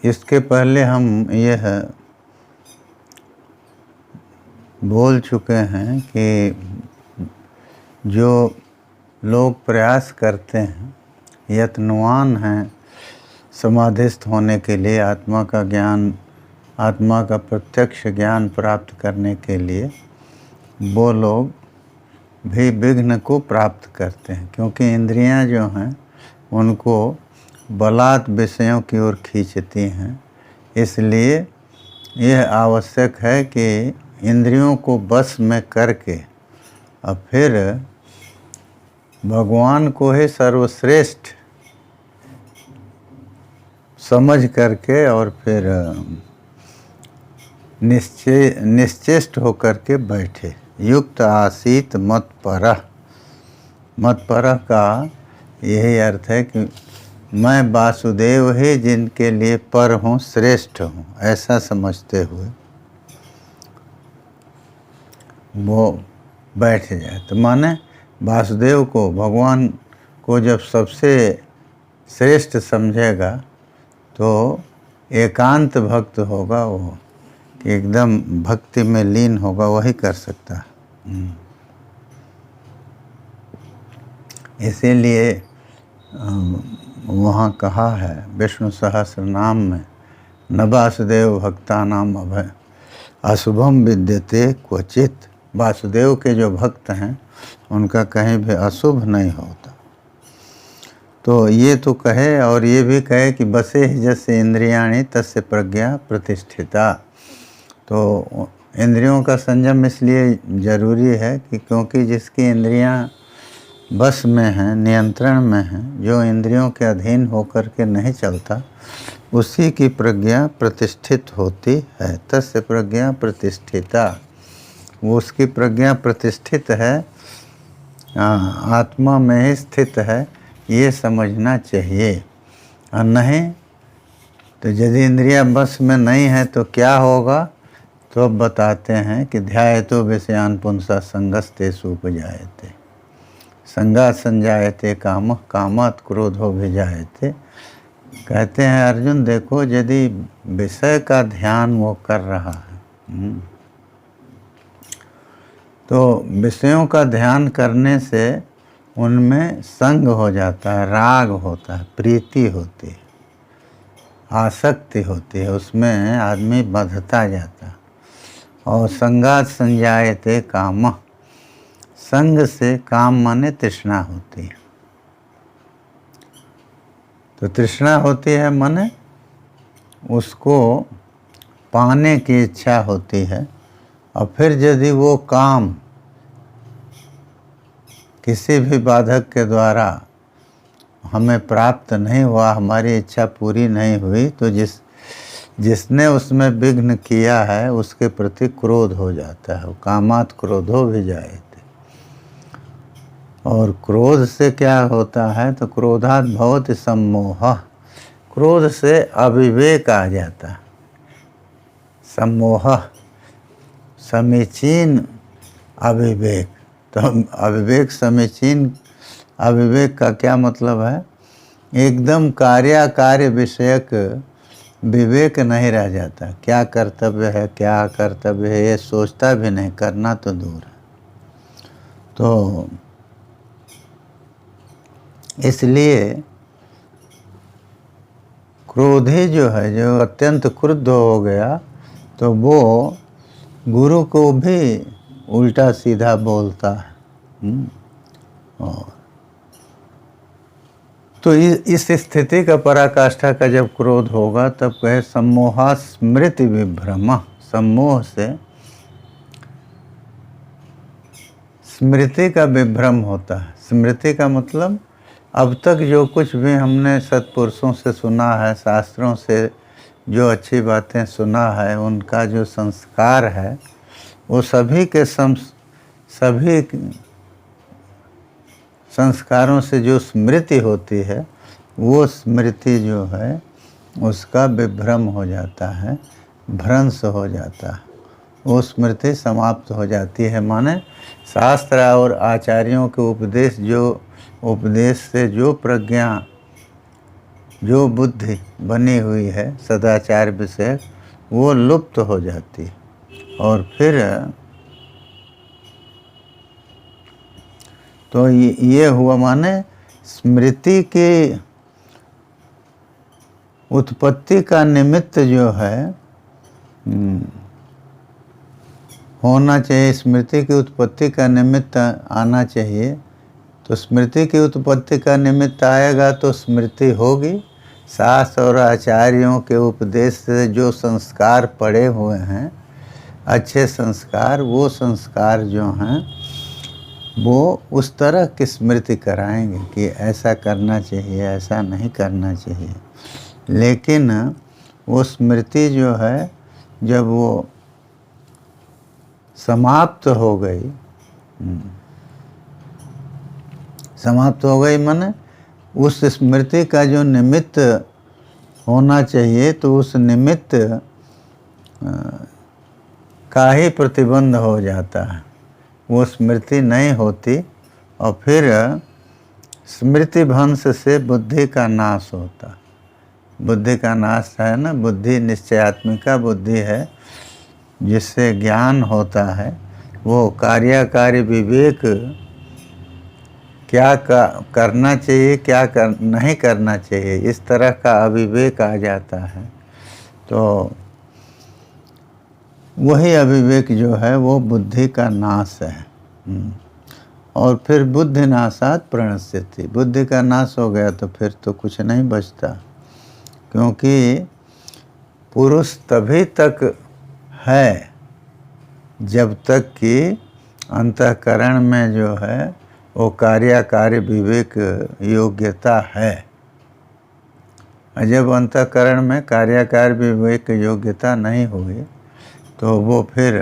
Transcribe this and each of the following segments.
इसके पहले हम यह बोल चुके हैं कि जो लोग प्रयास करते हैं, यत्नवान हैं समाधिस्थ होने के लिए, आत्मा का ज्ञान, आत्मा का प्रत्यक्ष ज्ञान प्राप्त करने के लिए, वो लोग भी विघ्न को प्राप्त करते हैं, क्योंकि इंद्रियां जो हैं उनको बलात् विषयों की ओर खींचती हैं। इसलिए यह आवश्यक है कि इंद्रियों को बस में करके और फिर भगवान को ही सर्वश्रेष्ठ समझ करके और फिर निश्चेष्ट होकर के बैठे। युक्त आसीत मत्परः। मत्परः का यही अर्थ है कि मैं वासुदेव ही जिनके लिए पर हूँ, श्रेष्ठ हूँ, ऐसा समझते हुए वो बैठ जाए। तो माने वासुदेव को, भगवान को जब सबसे श्रेष्ठ समझेगा तो एकांत भक्त होगा वो, कि एकदम भक्ति में लीन होगा, वही कर सकता है। इसीलिए वहाँ कहा है विष्णु सहस्र नाम में, न वासुदेव भक्तानाम अभय अशुभम विद्यते क्वचित। वासुदेव के जो भक्त हैं उनका कहीं भी अशुभ नहीं होता। तो ये तो कहे, और ये भी कहे कि बसे ही जैसे इंद्रियाणि तस्य प्रज्ञा प्रतिष्ठिता। तो इंद्रियों का संयम इसलिए ज़रूरी है कि क्योंकि जिसकी इंद्रियां बस में हैं, नियंत्रण में हैं, जो इंद्रियों के अधीन होकर के नहीं चलता, उसी की प्रज्ञा प्रतिष्ठित होती है। तस्य प्रज्ञा प्रतिष्ठिता, वो उसकी प्रज्ञा प्रतिष्ठित है, आत्मा में ही स्थित है, ये समझना चाहिए। और नहीं तो यदि इंद्रियां बस में नहीं है तो क्या होगा? तो अब बताते हैं कि ध्यायतो विषयान पुंसा संगस्तेषु उपजायते, संगात् संजायते कामः, कामात् क्रोधो भिजायते। कहते हैं अर्जुन देखो, यदि विषय का ध्यान वो कर रहा है तो विषयों का ध्यान करने से उनमें संग हो जाता है, राग होता है, प्रीति होती है, आसक्ति होती है, उसमें आदमी बंधता जाता है। और संगात् संजायते कामः, संग से काम माने तृष्णा होती है। तो तृष्णा होती है माने उसको पाने की इच्छा होती है। और फिर यदि वो काम किसी भी बाधक के द्वारा हमें प्राप्त नहीं हुआ, हमारी इच्छा पूरी नहीं हुई, तो जिसने उसमें विघ्न किया है उसके प्रति क्रोध हो जाता है। कामात् क्रोधो भिजायते। और क्रोध से क्या होता है? तो क्रोधात् भवति सम्मोहः। क्रोध से अविवेक आ जाता है। सम्मोहः समीचीन अविवेक। तो अविवेक, समीचीन अविवेक का क्या मतलब है? एकदम कार्य विषयक विवेक नहीं रह जाता। क्या कर्तव्य है, क्या कर्तव्य है, ये सोचता भी नहीं, करना तो दूर है। तो इसलिए क्रोधी जो है, जो अत्यंत क्रुद्ध हो गया, तो वो गुरु को भी उल्टा सीधा बोलता है। और तो इस स्थिति का, पराकाष्ठा का जब क्रोध होगा, तब कहे सम्मोहा स्मृति विभ्रम। सम्मोह से स्मृति का विभ्रम होता है। स्मृति का मतलब अब तक जो कुछ भी हमने सत्पुरुषों से सुना है, शास्त्रों से जो अच्छी बातें सुना है, उनका जो संस्कार है, वो सभी संस्कारों से जो स्मृति होती है, वो स्मृति जो है उसका विभ्रम हो जाता है, भ्रंश हो जाता है, वो स्मृति समाप्त हो जाती है। माने शास्त्र और आचार्यों के उपदेश से जो प्रज्ञा जो बुद्धि बनी हुई है सदाचार विषय वो लुप्त हो जाती है। और फिर तो ये हुआ माने स्मृति की उत्पत्ति का निमित्त जो है होना चाहिए, स्मृति की उत्पत्ति का निमित्त आना चाहिए। तो स्मृति की उत्पत्ति का निमित्त आएगा तो स्मृति होगी। शास्त्र और आचार्यों के उपदेश से जो संस्कार पड़े हुए हैं, अच्छे संस्कार, वो संस्कार जो हैं वो उस तरह की स्मृति कराएंगे कि ऐसा करना चाहिए, ऐसा नहीं करना चाहिए। लेकिन वो स्मृति जो है जब वो समाप्त हो गई, समाप्त हो गई माने उस स्मृति का जो निमित्त होना चाहिए तो उस निमित्त का ही प्रतिबंध हो जाता है, वो स्मृति नहीं होती। और फिर स्मृति भंश से बुद्धि का नाश होता। बुद्धि का नाश है ना, बुद्धि निश्चयात्मिका बुद्धि है जिससे ज्ञान होता है। वो कार्यकारी विवेक क्या करना चाहिए, क्या नहीं करना चाहिए, इस तरह का अविवेक आ जाता है। तो वही अविवेक जो है वो बुद्धि का नाश है। और फिर बुद्धि नाशात प्रणश्यति, बुद्धि का नाश हो गया तो फिर तो कुछ नहीं बचता, क्योंकि पुरुष तभी तक है जब तक कि अंतःकरण में जो है वो कार्यकारी विवेक योग्यता है। और जब अंतःकरण में कार्यकारी विवेक योग्यता नहीं हुई तो वो फिर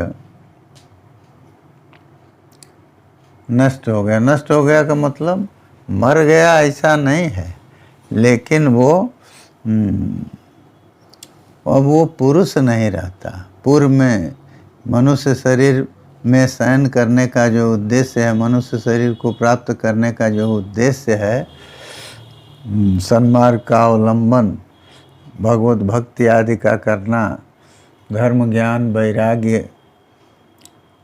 नष्ट हो गया। नष्ट हो गया का मतलब मर गया ऐसा नहीं है, लेकिन वो अब वो पुरुष नहीं रहता। पूर्व में मनुष्य शरीर में शयन करने का जो उद्देश्य है, मनुष्य शरीर को प्राप्त करने का जो उद्देश्य है, सन्मार्ग का अवलंबन, भगवत भक्ति आदि का करना, धर्म ज्ञान वैराग्य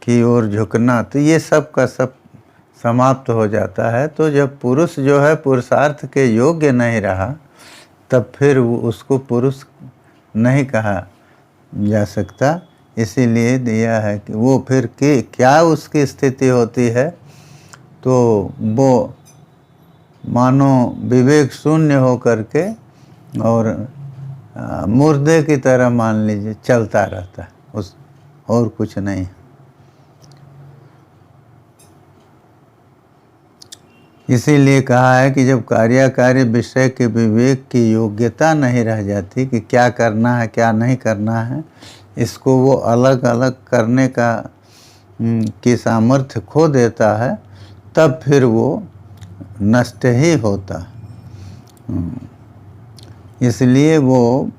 की ओर झुकना, तो ये सब का सब समाप्त हो जाता है। तो जब पुरुष जो है पुरुषार्थ के योग्य नहीं रहा तब फिर उसको पुरुष नहीं कहा जा सकता। इसीलिए दिया है कि वो फिर क्या उसकी स्थिति होती है, तो वो मानो विवेक शून्य हो करके और मुर्दे की तरह मान लीजिए चलता रहता है, उस और कुछ नहीं। इसीलिए कहा है कि जब कार्यकारी विषय के विवेक की योग्यता नहीं रह जाती कि क्या करना है क्या नहीं करना है, इसको वो अलग अलग करने का की सामर्थ्य खो देता है, तब फिर वो नष्ट ही होता। इसलिए वो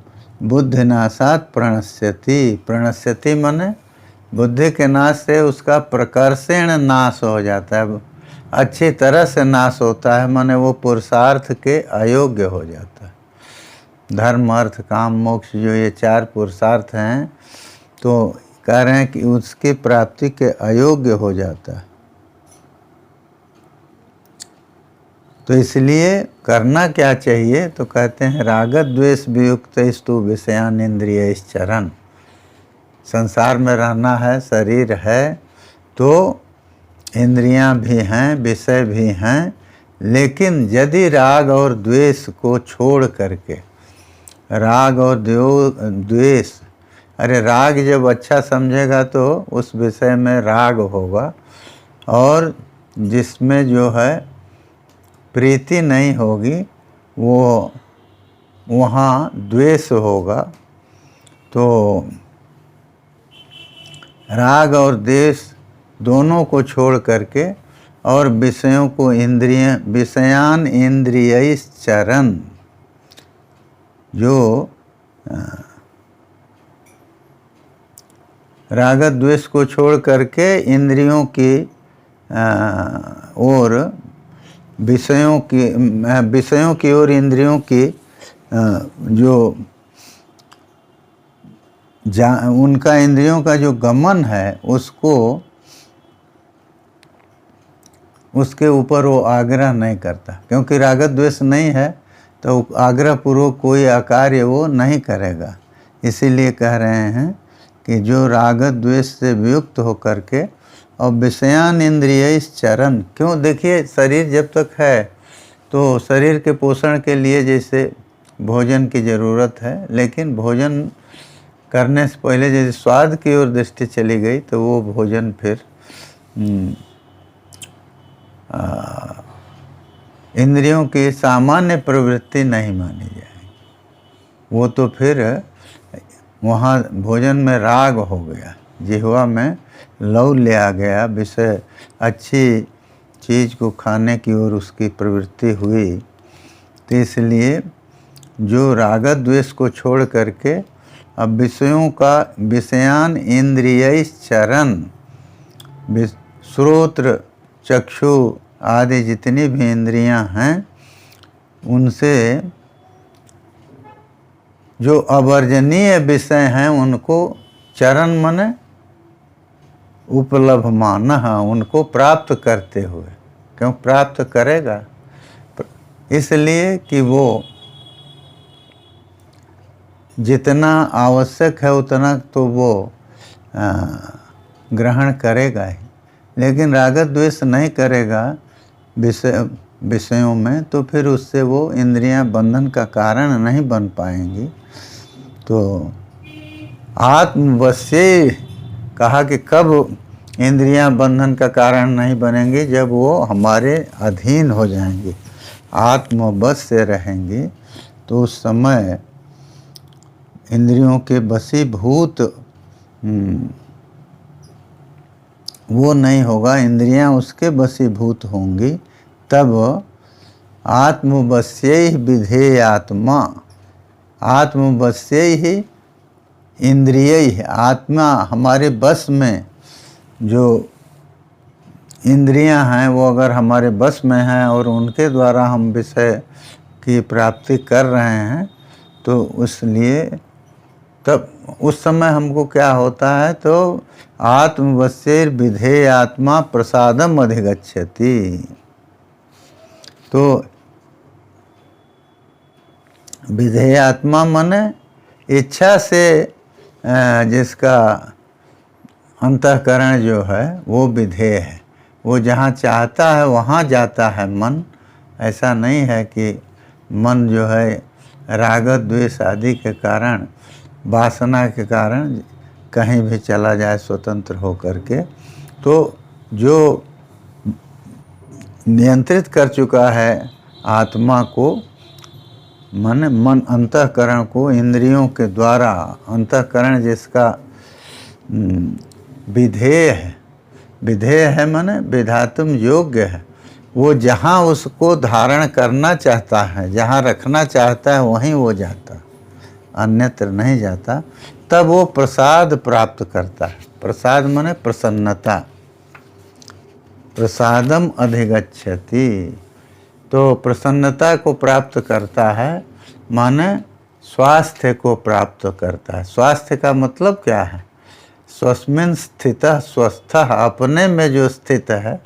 बुद्धि नाशात प्रणश्यति। प्रणश्यति माने बुद्धि के नाश से उसका प्रकर्षण नाश हो जाता है, अच्छी तरह से नाश होता है, माने वो पुरुषार्थ के अयोग्य हो जाता है। धर्म अर्थ काम मोक्ष जो ये चार पुरुषार्थ हैं, तो कह रहे हैं कि उसकी प्राप्ति के अयोग्य हो जाता है। तो इसलिए करना क्या चाहिए, तो कहते हैं रागत द्वेष वियुक्त स्तु विषयान इंद्रिय चरण। संसार में रहना है, शरीर है, तो इंद्रियां भी हैं, विषय भी हैं, लेकिन यदि राग और द्वेष को छोड़ करके, राग और द्वेष, अरे राग जब अच्छा समझेगा तो उस विषय में राग होगा, और जिसमें जो है प्रीति नहीं होगी वो वहाँ द्वेष होगा। तो राग और द्वेष दोनों को छोड़ करके और विषयों को विषयान इंद्रिय चरण, जो राग द्वेष को छोड़ करके इंद्रियों की और विषयों की ओर इंद्रियों की जो उनका इंद्रियों का जो गमन है उसके ऊपर वो आग्रह नहीं करता, क्योंकि राग द्वेष नहीं है तो आग्रह पूर्वक कोई कार्य वो नहीं करेगा। इसीलिए कह रहे हैं कि जो राग द्वेष से वियुक्त होकर के और विषयान इंद्रिय चरण, क्यों देखिए शरीर जब तक है तो शरीर के पोषण के लिए जैसे भोजन की ज़रूरत है, लेकिन भोजन करने से पहले जैसे स्वाद की ओर दृष्टि चली गई तो वो भोजन फिर इंद्रियों की सामान्य प्रवृत्ति नहीं मानी जाएगी। वो तो फिर वहाँ भोजन में राग हो गया, जिह्वा में लव ले आ गया, विषय अच्छी चीज़ को खाने की ओर उसकी प्रवृत्ति हुई। तो इसलिए जो राग द्वेष को छोड़ करके अब विषयों का विषयान इंद्रिय चरण, श्रोत्र चक्षु आदि जितनी भी इंद्रियां हैं उनसे जो अवर्जनीय विषय हैं उनको चरण मने उपलभमान, उनको प्राप्त करते हुए, क्यों प्राप्त करेगा, इसलिए कि वो जितना आवश्यक है उतना तो वो ग्रहण करेगा ही, लेकिन राग द्वेष नहीं करेगा विषयों में तो फिर उससे वो इंद्रियां बंधन का कारण नहीं बन पाएंगी। तो आत्मवश्य कहा कि कब इंद्रियां बंधन का कारण नहीं बनेंगी, जब वो हमारे अधीन हो जाएंगी, आत्मवश से रहेंगी, तो उस समय इंद्रियों के वशीभूत वो नहीं होगा, इंद्रियां उसके वशीभूत होंगी। तब आत्मवश्य विधेय आत्मा, आत्मवश्य ही इंद्रिय, आत्मा हमारे बस में जो इंद्रियां हैं वो अगर हमारे बस में हैं और उनके द्वारा हम विषय की प्राप्ति कर रहे हैं तो इसलिए तब उस समय हमको क्या होता है, तो आत्मवश्यैर विधेय आत्मा प्रसादम अधिगच्छति। तो विधेय आत्मा माने इच्छा से जिसका अंतःकरण जो है वो विधेय है, वो जहाँ चाहता है वहाँ जाता है मन। ऐसा नहीं है कि मन जो है राग द्वेष आदि के कारण, वासना के कारण कहीं भी चला जाए स्वतंत्र हो करके। तो जो नियंत्रित कर चुका है आत्मा को, मन अंतःकरण को इंद्रियों के द्वारा, अंतःकरण जिसका विधेय है, विधेय है माने विधातुम योग्य है, वो जहाँ उसको धारण करना चाहता है, जहाँ रखना चाहता है वहीं वो जाता, अन्यत्र नहीं जाता। तब वो प्रसाद प्राप्त करता है। प्रसाद माने प्रसन्नता, प्रसादम अधिगच्छति, तो प्रसन्नता को प्राप्त करता है माने स्वास्थ्य को प्राप्त करता है। स्वास्थ्य का मतलब क्या है, स्वस्मिन् स्थितः स्वस्थः, अपने में जो स्थित है,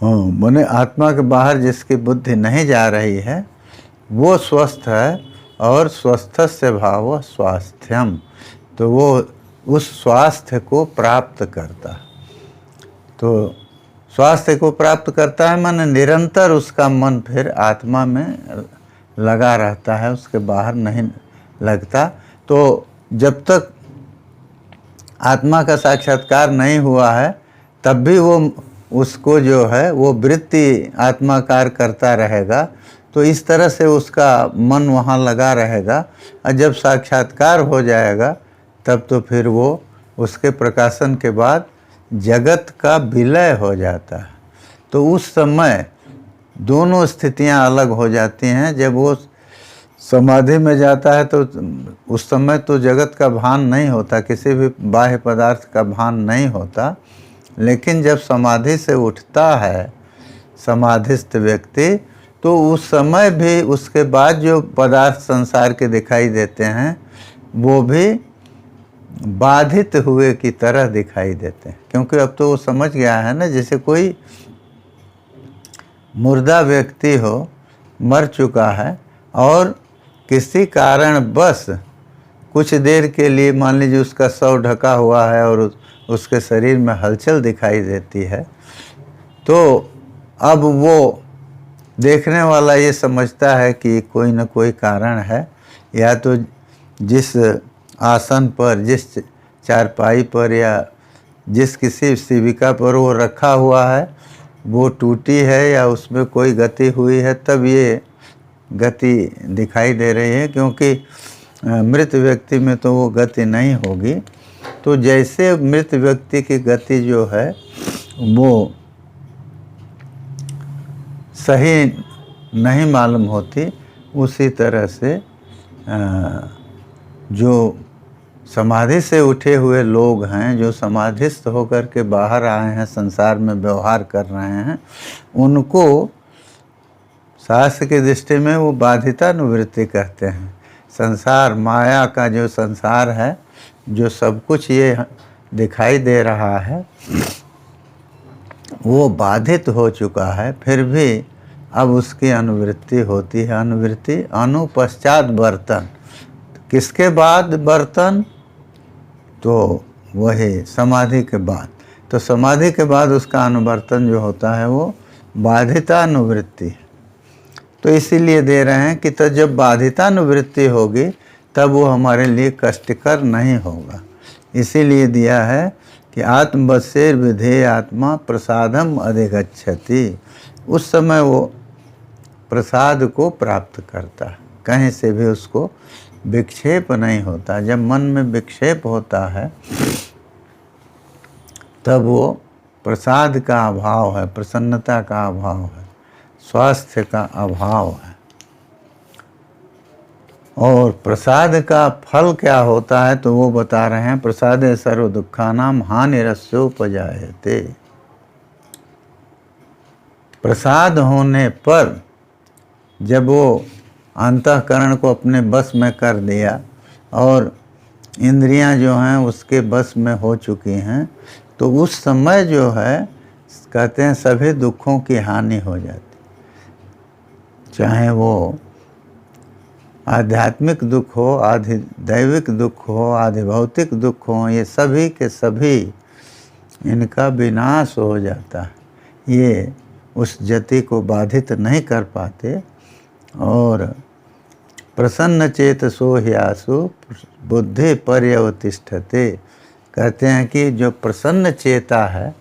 माने आत्मा के बाहर जिसकी बुद्धि नहीं जा रही है वो स्वस्थ है, और स्वस्थस्य भाव स्वास्थ्यम, तो वो उस स्वास्थ्य को प्राप्त करता है। तो स्वास्थ्य को प्राप्त करता है माने निरंतर उसका मन फिर आत्मा में लगा रहता है, उसके बाहर नहीं लगता। तो जब तक आत्मा का साक्षात्कार नहीं हुआ है तब भी वो उसको जो है वो वृत्ति आत्माकार करता रहेगा, तो इस तरह से उसका मन वहाँ लगा रहेगा। और जब साक्षात्कार हो जाएगा तब तो फिर वो उसके प्रकाशन के बाद जगत का विलय हो जाता है। तो उस समय दोनों स्थितियाँ अलग हो जाती हैं। जब वो समाधि में जाता है तो उस समय तो जगत का भान नहीं होता, किसी भी बाह्य पदार्थ का भान नहीं होता। लेकिन जब समाधि से उठता है समाधिस्थ व्यक्ति, तो उस समय भी उसके बाद जो पदार्थ संसार के दिखाई देते हैं वो भी बाधित हुए की तरह दिखाई देते हैं, क्योंकि अब तो वो समझ गया है ना, जैसे कोई मुर्दा व्यक्ति हो, मर चुका है और किसी कारण बस कुछ देर के लिए मान लीजिए उसका शव ढका हुआ है और उसके शरीर में हलचल दिखाई देती है, तो अब वो देखने वाला ये समझता है कि कोई न कोई कारण है, या तो जिस आसन पर, जिस चारपाई पर या जिस किसी शिविका पर वो रखा हुआ है वो टूटी है या उसमें कोई गति हुई है, तब ये गति दिखाई दे रही है, क्योंकि मृत व्यक्ति में तो वो गति नहीं होगी। तो जैसे मृत व्यक्ति की गति जो है वो सही नहीं मालूम होती, उसी तरह से जो समाधि से उठे हुए लोग हैं, जो समाधिस्थ होकर के बाहर आए हैं, संसार में व्यवहार कर रहे हैं, उनको शास्त्र की दृष्टि में वो बाधितानुवृत्ति कहते हैं। संसार, माया का जो संसार है, जो सब कुछ ये दिखाई दे रहा है, वो बाधित हो चुका है, फिर भी अब उसकी अनुवृत्ति होती है। अनुवृत्ति, अनुपश्चात बर्तन, किसके बाद बर्तन? तो वही समाधि के बाद। तो समाधि के बाद उसका अनुवर्तन जो होता है वो बाधितानुवृत्ति है। तो इसीलिए दे रहे हैं कि तो जब बाधितानुवृत्ति होगी तब वो हमारे लिए कष्टकर नहीं होगा। इसीलिए दिया है कि आत्मवशेर विधेय आत्मा प्रसादम अधिगच्छति। उस समय वो प्रसाद को प्राप्त करता है, कहीं से भी उसको विक्षेप नहीं होता। जब मन में विक्षेप होता है तब वो प्रसाद का अभाव है, प्रसन्नता का अभाव है, स्वास्थ्य का अभाव है। और प्रसाद का फल क्या होता है तो वो बता रहे हैं, प्रसादे सर्व दुखानाम हानिरस्योपजायते। प्रसाद होने पर जब वो अंतःकरण को अपने बस में कर दिया और इंद्रियां जो हैं उसके बस में हो चुकी हैं, तो उस समय जो है कहते हैं सभी दुखों की हानि हो जाती, चाहे वो आध्यात्मिक दुख हो, आधि दैविक दुख हो, आधि भौतिक दुख हो, ये सभी के सभी इनका विनाश हो जाता है। ये उस जति को बाधित नहीं कर पाते। और प्रसन्न चेतसो ह्यासु बुद्धि पर्यवतिष्ठते, कहते हैं कि जो प्रसन्न चेता है,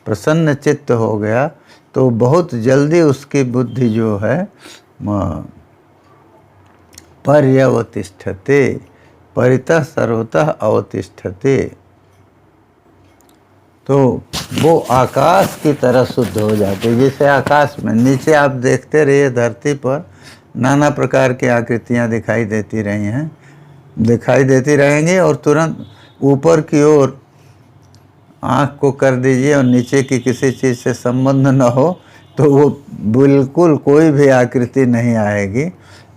प्रसन्न चित्त हो गया तो बहुत जल्दी उसकी बुद्धि जो है पर्यवतिष्ठते, परितः सर्वतः अवतिष्ठते। तो वो आकाश की तरह शुद्ध हो जाते। जैसे आकाश में नीचे आप देखते रहिए, धरती पर नाना प्रकार की आकृतियाँ दिखाई देती रही हैं, दिखाई देती रहेंगी, और तुरंत ऊपर की ओर आँख को कर दीजिए और नीचे की किसी चीज़ से संबंध न हो तो वो बिल्कुल कोई भी आकृति नहीं आएगी।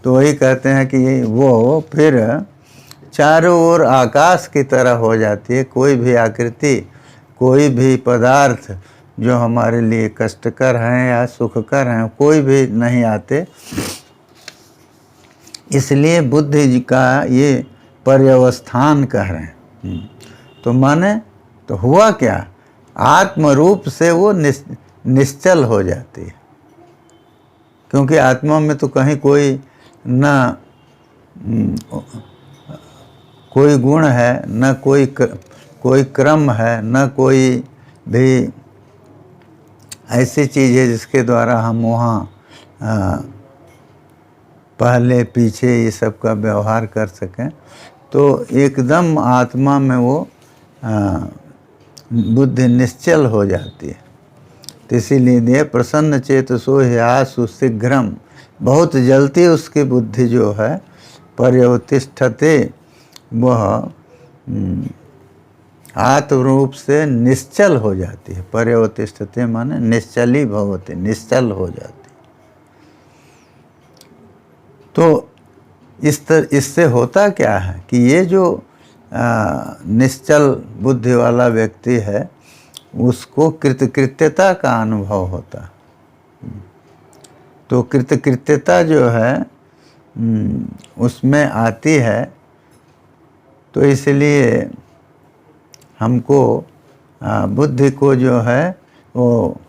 तो वही कहते हैं कि वो फिर चारों ओर आकाश की तरह हो जाती है। कोई भी आकृति, कोई भी पदार्थ जो हमारे लिए कष्टकर हैं या सुखकर हैं, कोई भी नहीं आते। इसलिए बुद्धि जी का ये पर्यवस्थान कह रहे हैं। तो माने तो हुआ क्या, आत्म रूप से वो निश्चल हो जाती है, क्योंकि आत्मा में तो कहीं कोई न कोई गुण है, न कोई क्रम है, न कोई भी ऐसी चीज़ है जिसके द्वारा हम वहाँ पहले पीछे ये सब का व्यवहार कर सकें। तो एकदम आत्मा में वो बुद्धि निश्चल हो जाती है। तो इसीलिए दिए प्रसन्न चेतसो ह्यासु शीघ्रम, बहुत जल्दी उसकी बुद्धि जो है पर्यवतिष्ठते, वह आत्म रूप से निश्चल हो जाती है। पर्यवतिष्ठते माने निश्चली भवति, निश्चल हो जाती। तो इससे होता क्या है कि ये जो निश्चल बुद्धि वाला व्यक्ति है उसको कृतकृत्यता का अनुभव होता। तो कृतकृत्यता जो है उसमें आती है, तो इसलिए हमको बुद्धि को जो है वो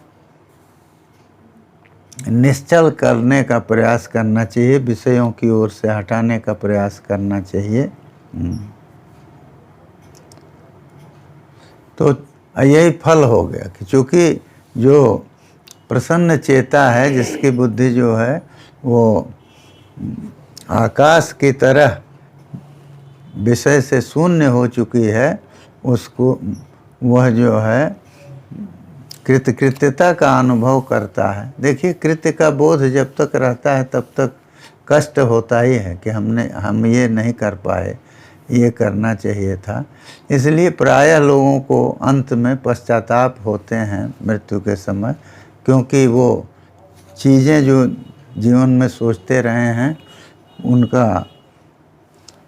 निश्चल करने का प्रयास करना चाहिए, विषयों की ओर से हटाने का प्रयास करना चाहिए। तो यही फल हो गया कि चूँकि जो प्रसन्न चेता है, जिसकी बुद्धि जो है वो आकाश की तरह विषय से शून्य हो चुकी है, उसको वह जो है कृतकृत्यता का अनुभव करता है। देखिए, कृत्य का बोध जब तक रहता है तब तक कष्ट होता ही है कि हम ये नहीं कर पाए, ये करना चाहिए था। इसलिए प्रायः लोगों को अंत में पश्चाताप होते हैं मृत्यु के समय, क्योंकि वो चीज़ें जो जीवन में सोचते रहे हैं उनका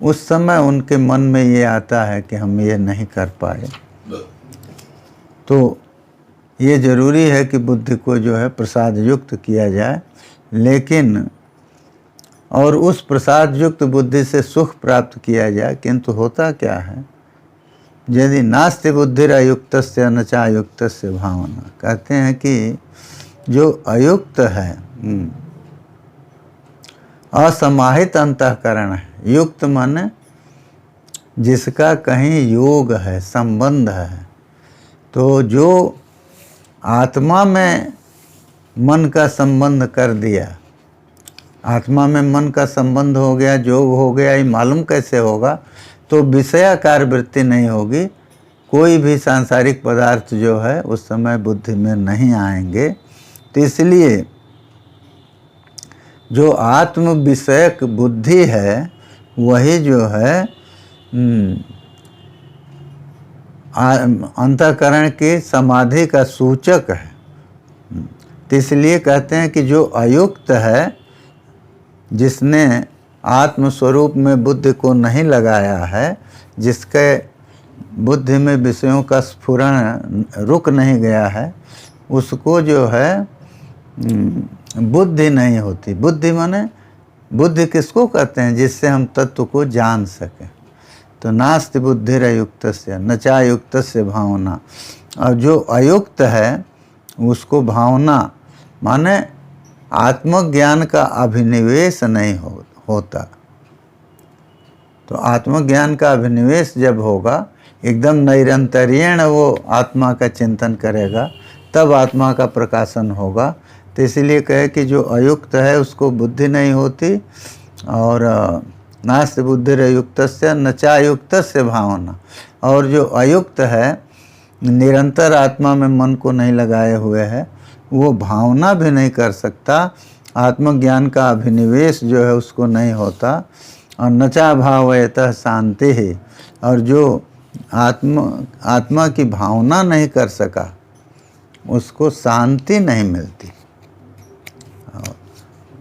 उस समय उनके मन में ये आता है कि हम ये नहीं कर पाए। तो ये ज़रूरी है कि बुद्धि को जो है प्रसाद युक्त किया जाए, लेकिन और उस प्रसाद युक्त बुद्धि से सुख प्राप्त किया जाए। किंतु होता क्या है, यदि नास्ति बुद्धिरयुक्तस्य न चायुक्तस्य भावना, कहते हैं कि जो अयुक्त है, असमाहित अंतःकरण है, युक्त माने जिसका कहीं योग है, संबंध है, तो जो आत्मा में मन का संबंध कर दिया, आत्मा में मन का संबंध हो गया, जोग हो गया, ये मालूम कैसे होगा? तो विषयाकार वृत्ति नहीं होगी, कोई भी सांसारिक पदार्थ जो है उस समय बुद्धि में नहीं आएंगे। तो इसलिए जो आत्म विषयक बुद्धि है वही जो है अंतःकरण की समाधि का सूचक है। तो इसलिए कहते हैं कि जो अयुक्त है, जिसने आत्म स्वरूप में बुद्धि को नहीं लगाया है, जिसके बुद्धि में विषयों का स्फुरण रुक नहीं गया है, उसको जो है बुद्धि नहीं होती। बुद्धि माने बुद्धि किसको कहते हैं? जिससे हम तत्व को जान सकें। तो नास्ति बुद्धिरयुक्तस्य न चायुक्तस्य भावना। और जो अयुक्त है उसको भावना माने आत्मज्ञान का अभिनिवेश नहीं होता। तो आत्मज्ञान का अभिनिवेश जब होगा, एकदम निरंतरीण वो आत्मा का चिंतन करेगा, तब आत्मा का प्रकाशन होगा। तो इसलिए कहे कि जो अयुक्त है उसको बुद्धि नहीं होती। और नास्ति बुद्धिरयुक्तस्य न चायुक्तस्य भावना। और जो अयुक्त है, निरंतर आत्मा में मन को नहीं लगाए हुए है, वो भावना भी नहीं कर सकता, आत्मज्ञान का अभिनिवेश जो है उसको नहीं होता। और नचा भावयतः शांति ही। और जो आत्मा की भावना नहीं कर सका, उसको शांति नहीं मिलती।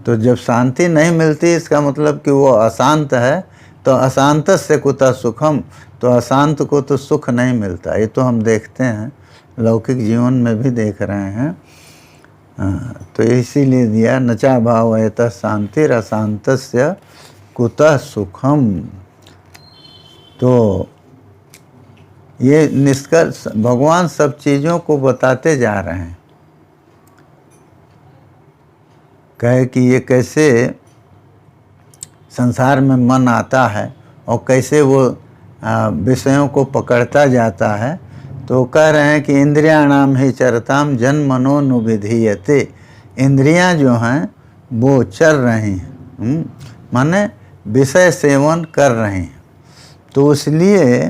तो जब शांति नहीं मिलती, इसका मतलब कि वो अशांत है। तो अशांत से कुतः सुखम, तो अशांत को तो सुख नहीं मिलता। ये तो हम देखते हैं, लौकिक जीवन में भी देख रहे हैं। तो इसीलिए दिया नचा भावयतः शांतिर अशांतस्य कुतः सुखम। तो ये निष्कर्ष भगवान सब चीज़ों को बताते जा रहे हैं, कहे कि ये कैसे संसार में मन आता है और कैसे वो विषयों को पकड़ता जाता है। तो कह रहे हैं कि इंद्रियाणाम ही चरताम जन्मनोनुविधीयते। इंद्रियां जो हैं वो चर रही हैं, माने विषय सेवन कर रही हैं। तो इसलिए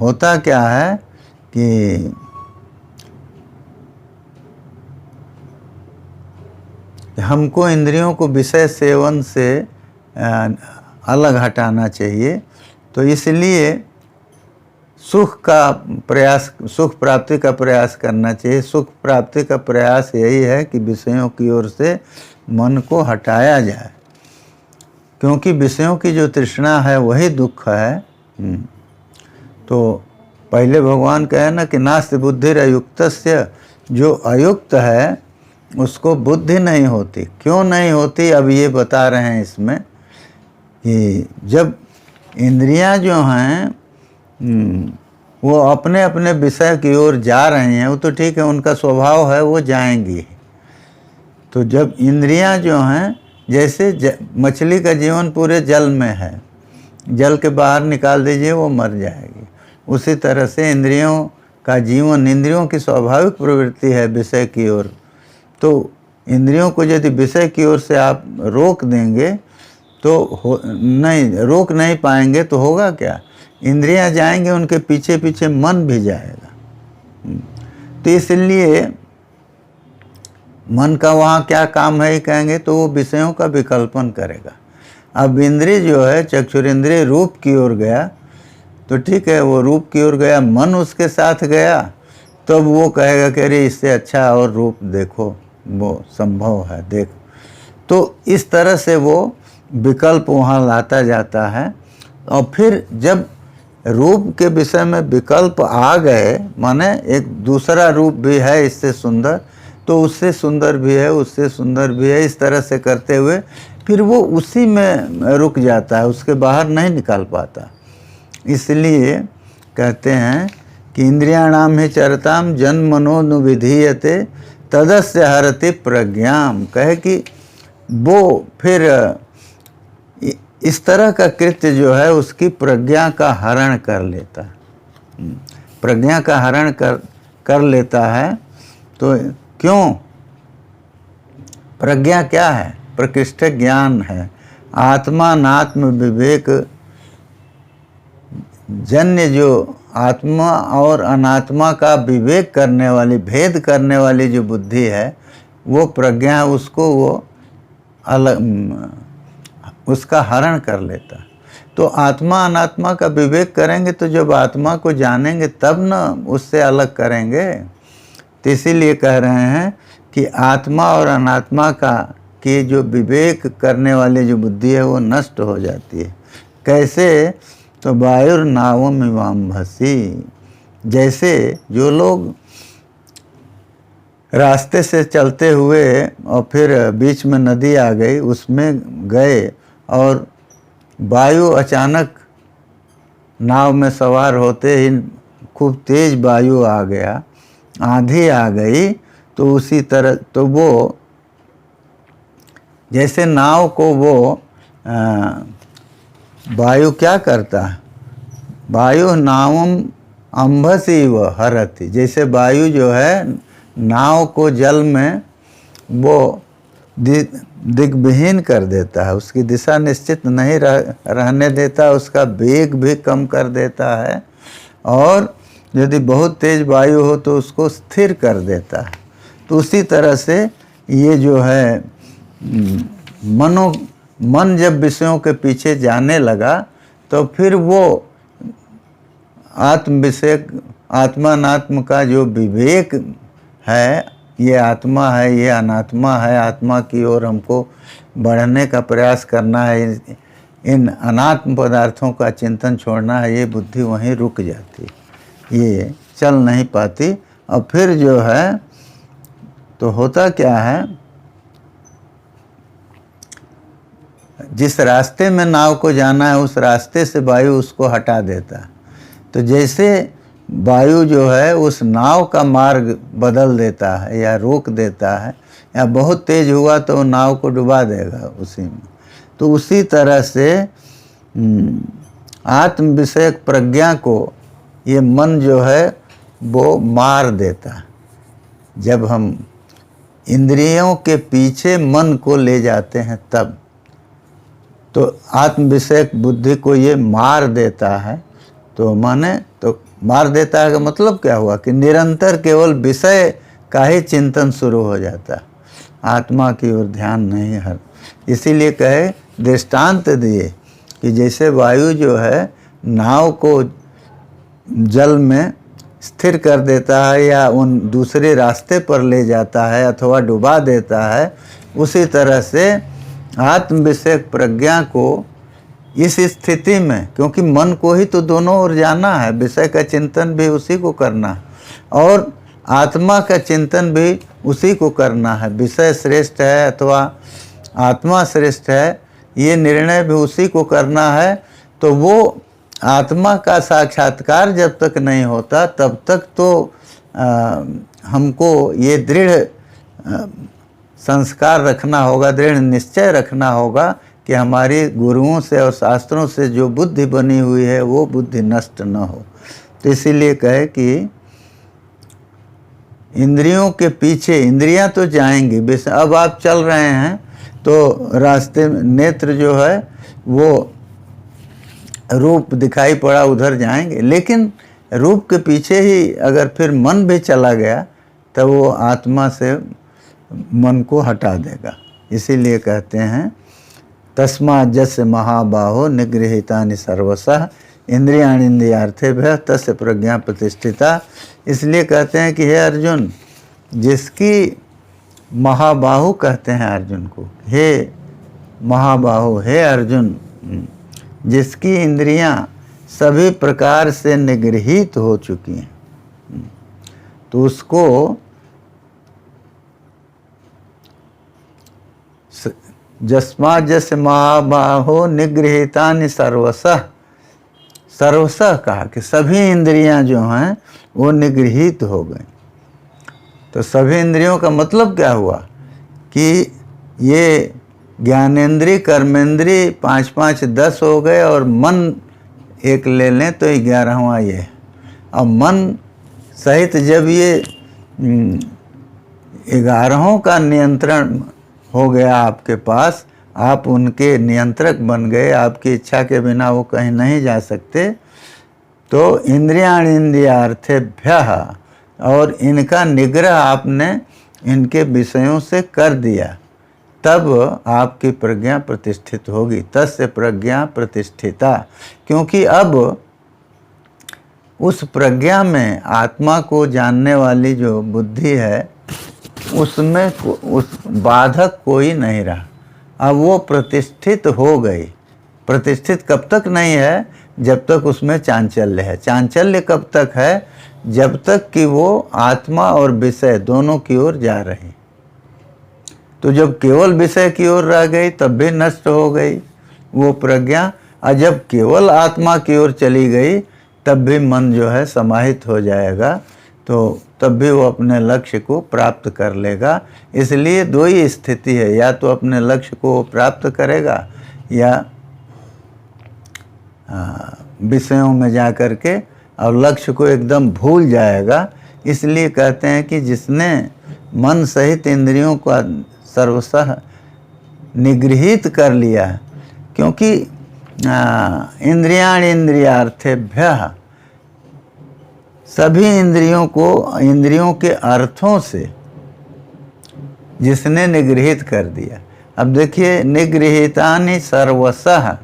होता क्या है कि हमको इंद्रियों को विषय सेवन से अलग हटाना चाहिए। तो इसलिए सुख प्राप्ति का प्रयास करना चाहिए। सुख प्राप्ति का प्रयास यही है कि विषयों की ओर से मन को हटाया जाए। क्योंकि विषयों की जो तृष्णा है वही दुख है। तो पहले भगवान कहे ना कि नास्ति बुद्धिर अयुक्तस्य, जो अयुक्त है उसको बुद्धि नहीं होती। क्यों नहीं होती, अब ये बता रहे हैं इसमें कि जब इंद्रियां जो हैं वो अपने अपने विषय की ओर जा रही हैं, वो तो ठीक है, उनका स्वभाव है, वो जाएंगी। तो जब इंद्रियां जो हैं, जैसे मछली का जीवन पूरे जल में है, जल के बाहर निकाल दीजिए वो मर जाएगी, उसी तरह से इंद्रियों का जीवन, इंद्रियों की स्वाभाविक प्रवृत्ति है विषय की ओर। तो इंद्रियों को यदि विषय की ओर से आप रोक देंगे तो नहीं रोक नहीं पाएंगे तो होगा क्या, इंद्रियां जाएंगे, उनके पीछे पीछे मन भी जाएगा। तो इसलिए मन का वहाँ क्या काम है कहेंगे तो वो विषयों का विकल्पन करेगा। अब इंद्रिय जो है चक्षुरेंद्रिय रूप की ओर गया तो ठीक है, वो रूप की ओर गया, मन उसके साथ गया, तब वो कहेगा कि अरे इससे अच्छा और रूप देखो, वो संभव है देख। तो इस तरह से वो विकल्प वहाँ लाता जाता है। और फिर जब रूप के विषय में विकल्प आ गए, माने एक दूसरा रूप भी है इससे सुंदर, तो उससे सुंदर भी है, उससे सुंदर भी है, इस तरह से करते हुए फिर वो उसी में रुक जाता है, उसके बाहर नहीं निकाल पाता। इसलिए कहते हैं कि इंद्रियाणाम ही चरताम जन्मनोनुविधीयते तदस्य हरति प्रज्ञाम। कहे कि वो फिर इस तरह का कृत्य जो है उसकी प्रज्ञा का हरण कर लेता है, प्रज्ञा का हरण कर लेता है। तो क्यों, प्रज्ञा क्या है, प्रकृष्ट ज्ञान है, आत्मा नात्म विवेक जन्य, जो आत्मा और अनात्मा का विवेक करने वाली, भेद करने वाली जो बुद्धि है वो प्रज्ञा, उसको वो अलग, उसका हरण कर लेता। तो आत्मा अनात्मा का विवेक करेंगे तो जब आत्मा को जानेंगे तब ना उससे अलग करेंगे। तो इसीलिए कह रहे हैं कि आत्मा और अनात्मा का कि जो विवेक करने वाली जो बुद्धि है वो नष्ट हो जाती है। कैसे, तो वायुर्नावम इवाम्भसी, जैसे जो लोग रास्ते से चलते हुए और फिर बीच में नदी आ गई, उसमें गए और वायु अचानक नाव में सवार होते ही खूब तेज वायु आ गया, आंधी आ गई, तो उसी तरह तो वो जैसे नाव को वो वायु क्या करता है, वायु नावम अम्भसी व हरति, जैसे वायु जो है नाव को जल में वो दिग्विहीन कर देता है, उसकी दिशा निश्चित नहीं रहने देता, उसका वेग भी कम कर देता है, और यदि बहुत तेज वायु हो तो उसको स्थिर कर देता है। तो उसी तरह से ये जो है मन जब विषयों के पीछे जाने लगा तो फिर वो आत्म विषय, आत्मानात्म का जो विवेक है, ये आत्मा है, ये अनात्मा है, आत्मा की ओर हमको बढ़ने का प्रयास करना है, इन अनात्म पदार्थों का चिंतन छोड़ना है, ये बुद्धि वहीं रुक जाती, ये चल नहीं पाती। और फिर जो है तो होता क्या है, जिस रास्ते में नाव को जाना है उस रास्ते से वायु उसको हटा देता है। तो जैसे वायु जो है उस नाव का मार्ग बदल देता है या रोक देता है, या बहुत तेज हुआ तो नाव को डुबा देगा उसी में, तो उसी तरह से आत्म विषयक प्रज्ञा को ये मन जो है वो मार देता है। जब हम इंद्रियों के पीछे मन को ले जाते हैं तब तो आत्म विषयक बुद्धि को ये मार देता है। तो माने तो मार देता है का मतलब क्या हुआ कि निरंतर केवल विषय का ही चिंतन शुरू हो जाता है, आत्मा की ओर ध्यान नहीं है। इसीलिए कहे दृष्टांत दिए कि जैसे वायु जो है नाव को जल में स्थिर कर देता है या उन दूसरे रास्ते पर ले जाता है अथवा डुबा देता है, उसी तरह से आत्म विषयक प्रज्ञा को इस स्थिति में, क्योंकि मन को ही तो दोनों ओर जाना है, विषय का चिंतन भी उसी को करना है और आत्मा का चिंतन भी उसी को करना है। विषय श्रेष्ठ है अथवा आत्मा श्रेष्ठ है, ये निर्णय भी उसी को करना है। तो वो आत्मा का साक्षात्कार जब तक नहीं होता तब तक तो हमको ये दृढ़ संस्कार रखना होगा, दृढ़ निश्चय रखना होगा कि हमारी गुरुओं से और शास्त्रों से जो बुद्धि बनी हुई है वो बुद्धि नष्ट न हो। तो इसीलिए कहे कि इंद्रियों के पीछे, इंद्रियां तो जाएंगी, अब आप चल रहे हैं तो रास्ते में नेत्र जो है वो रूप दिखाई पड़ा, उधर जाएंगे, लेकिन रूप के पीछे ही अगर फिर मन भी चला गया तो वो आत्मा से मन को हटा देगा। इसीलिए कहते हैं तस्मात् यस्य महाबाहो निगृहीतानि सर्वशः इंद्रियाणि इंद्रियार्थेभ्यः तस्य प्रज्ञा प्रतिष्ठिता। इसलिए कहते हैं कि हे अर्जुन, जिसकी महाबाहु कहते हैं अर्जुन को, हे महाबाहु, हे अर्जुन, जिसकी इंद्रियां सभी प्रकार से निगृहीत हो चुकी हैं, तो उसको जस्मात् यस्य महाबाहो निगृहीतानि सर्वशः, सर्वशः कहा कि सभी इंद्रियां जो हैं वो निगृहीत हो गई। तो सभी इंद्रियों का मतलब क्या हुआ कि ये ज्ञानेंद्रिय, कर्मेंद्रिय 5 5 10 हो गए और मन एक ले लें तो 11वां ये। अब मन सहित जब ये 11 का नियंत्रण हो गया आपके पास, आप उनके नियंत्रक बन गए, आपकी इच्छा के बिना वो कहीं नहीं जा सकते, तो इंद्रियाणि इंद्रियार्थेभ्यः, और इनका निग्रह आपने इनके विषयों से कर दिया, तब आपकी प्रज्ञा प्रतिष्ठित होगी। तस्य प्रज्ञा प्रतिष्ठिता, क्योंकि अब उस प्रज्ञा में आत्मा को जानने वाली जो बुद्धि है उसमें उस बाधक कोई नहीं रहा, अब वो प्रतिष्ठित हो गई। प्रतिष्ठित कब तक नहीं है? जब तक उसमें चांचल्य है। चांचल्य कब तक है? जब तक कि वो आत्मा और विषय दोनों की ओर जा रही। तो जब केवल विषय की ओर रह गई तब भी नष्ट हो गई वो प्रज्ञा, और जब केवल आत्मा की ओर चली गई तब भी मन जो है समाहित हो जाएगा, तो तब भी वो अपने लक्ष्य को प्राप्त कर लेगा। इसलिए दो ही स्थिति है, या तो अपने लक्ष्य को प्राप्त करेगा या विषयों में जा कर के और लक्ष्य को एकदम भूल जाएगा। इसलिए कहते हैं कि जिसने मन सहित इंद्रियों का सर्वशः निगृहीत कर लिया है, क्योंकि इंद्रियाणि इंद्रियार्थेभ्यः, सभी इंद्रियों को इंद्रियों के अर्थों से जिसने निगृहीत कर दिया। अब देखिए, निगृहीतानि सर्वशः,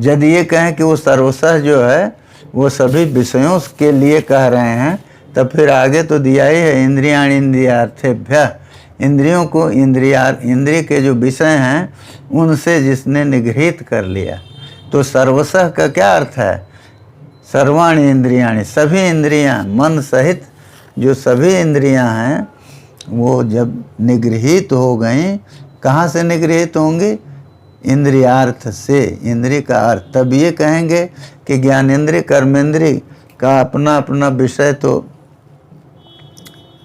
यदि ये कहें कि वो सर्वशः जो है वो सभी विषयों के लिए कह रहे हैं, तब फिर आगे तो दिया ही है इंद्रियाणि इंद्रियार्थेभ्यः, इंद्रियों को इंद्रिय के जो विषय हैं उनसे जिसने निगृहीत कर लिया। तो सर्वशः का क्या अर्थ है? सर्वाणि इंद्रियाणि, सभी इंद्रियां, मन सहित जो सभी इंद्रियां हैं वो जब निगृहीत हो गई, कहाँ से निगृहीत होंगी? इंद्रियार्थ से, इंद्रिय का अर्थ। तब ये कहेंगे कि ज्ञानेंद्रिय कर्मेंद्रिय का अपना अपना विषय तो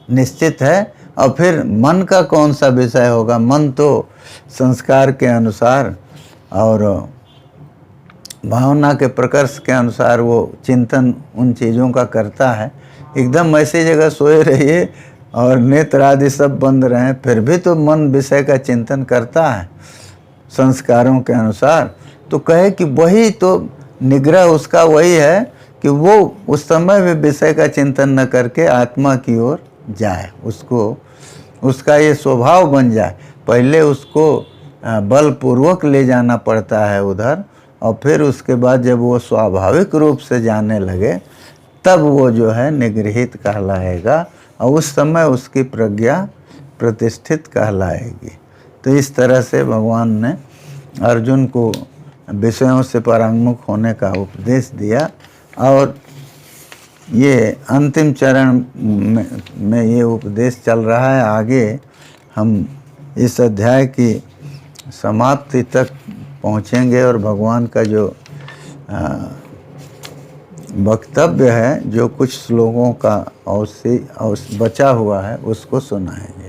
निश्चित है, और फिर मन का कौन सा विषय होगा? मन तो संस्कार के अनुसार और भावना के प्रकर्ष के अनुसार वो चिंतन उन चीज़ों का करता है। एकदम ऐसी जगह सोए रहिए और नेत्र आदि सब बंद रहें, फिर भी तो मन विषय का चिंतन करता है संस्कारों के अनुसार। तो कहे कि वही तो निग्रह उसका वही है कि वो उस समय भी विषय का चिंतन न करके आत्मा की ओर जाए, उसको उसका ये स्वभाव बन जाए। पहले उसको बलपूर्वक ले जाना पड़ता है उधर, और फिर उसके बाद जब वो स्वाभाविक रूप से जाने लगे तब वो जो है निगृहीत कहलाएगा, और उस समय उसकी प्रज्ञा प्रतिष्ठित कहलाएगी। तो इस तरह से भगवान ने अर्जुन को विषयों से परांगमुख होने का उपदेश दिया। और ये अंतिम चरण में ये उपदेश चल रहा है। आगे हम इस अध्याय की समाप्ति तक पहुँचेंगे और भगवान का जो वक्तव्य है, जो कुछ श्लोकों का बचा हुआ है, उसको सुनाएंगे।